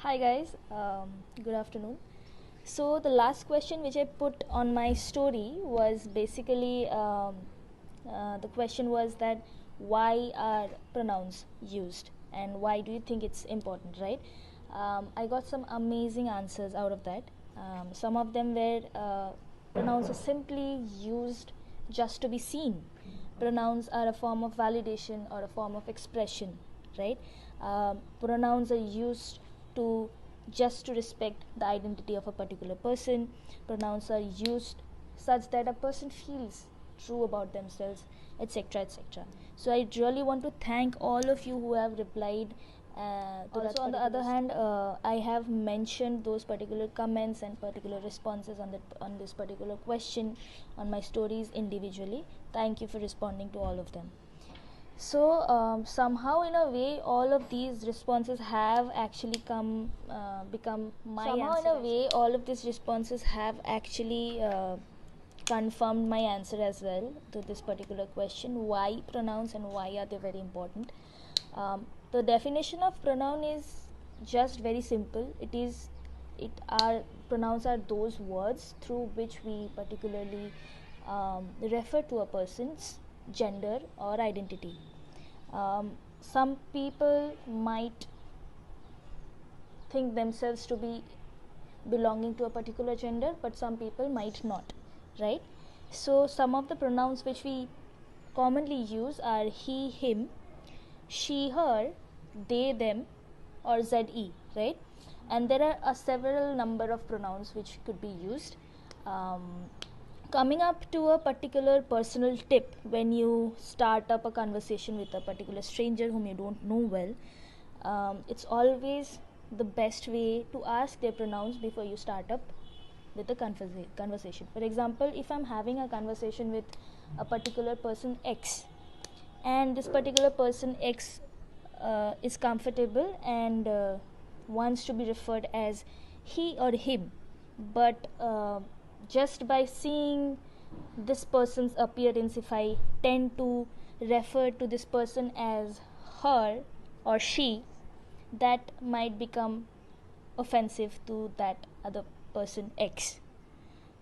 Hi guys, good afternoon. So the last question which I put on my story was basically the question was that why are pronouns used and why do you think it's important, right? I got some amazing answers out of that. Some of them were pronouns are simply used just to be seen. Pronouns are a form of validation or a form of expression, right? Pronouns are used to just to respect the identity of a particular person. Pronouns are used such that a person feels true about themselves, etc., etc. So I really want to thank all of you who have replied. Also, on the other hand, I have mentioned those particular comments and particular responses on this particular question on my stories individually. Thank you for responding to all of them. So somehow, in a way, all of these responses have actually become my somehow answer. In a way, all of these responses have actually confirmed my answer as well to this particular question: why pronouns and why are they very important? The definition of pronoun is just very simple. Pronouns are those words through which we particularly refer to a person's gender or identity. Some people might think themselves to be belonging to a particular gender, but some people might not, right? So some of the pronouns which we commonly use are he, him, she, her, they, them, or ze, right? And there are a several number of pronouns which could be used. Coming up to a particular personal tip when you start up a conversation with a particular stranger whom you don't know well, it's always the best way to ask their pronouns before you start up with the conversation. For example, if I'm having a conversation with a particular person X, and this particular person X is comfortable and wants to be referred as he or him, but just by seeing this person's appearance, if I tend to refer to this person as her or she, that might become offensive to that other person X.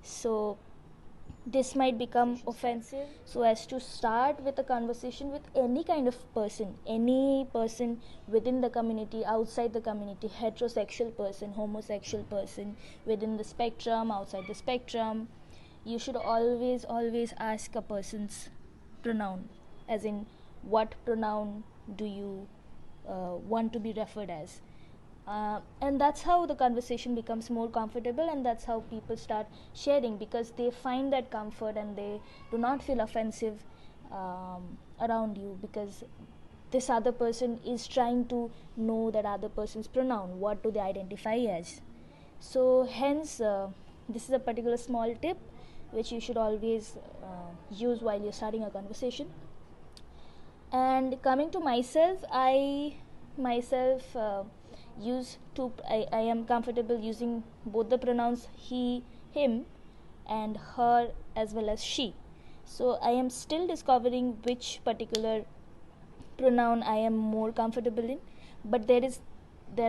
So this might become offensive. So as to start with a conversation with any kind of person, any person within the community, outside the community, heterosexual person, homosexual person, within the spectrum, outside the spectrum, you should always ask a person's pronoun, as in what pronoun do you want to be referred as. And that's how the conversation becomes more comfortable, and that's how people start sharing, because they find that comfort and they do not feel offensive around you, because this other person is trying to know that other person's pronoun, what do they identify as. So hence this is a particular small tip which you should always use while you're starting a conversation. And coming to myself, I myself I am comfortable using both the pronouns he, him, and her as well as she. So I am still discovering which particular pronoun I am more comfortable in, but there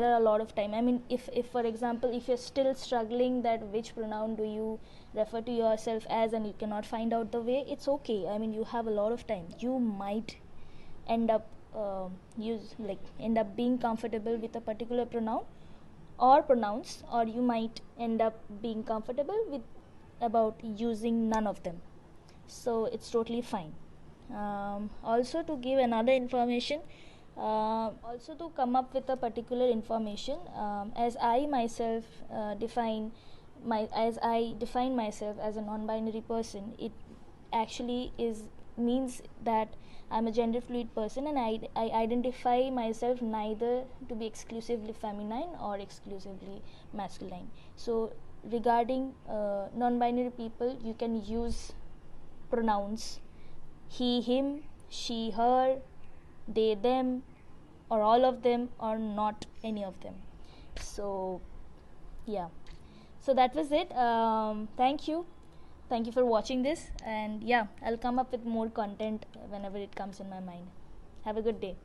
are a lot of time. I mean, if for example, if you're still struggling that which pronoun do you refer to yourself as and you cannot find out the way, it's okay. I mean, you have a lot of time. You might end up end up being comfortable with a particular pronoun or pronouns, or you might end up being comfortable with about using none of them. So it's totally fine. Also, to give another information, also to come up with a particular information, as I myself as I define myself as a non-binary person, it actually means that I'm a gender fluid person, and I identify myself neither to be exclusively feminine or exclusively masculine. So regarding non-binary people, you can use pronouns he, him, she, her, they, them, or all of them, or not any of them. So yeah, so that was it. Thank you for watching this, and yeah, I'll come up with more content whenever it comes in my mind. Have a good day.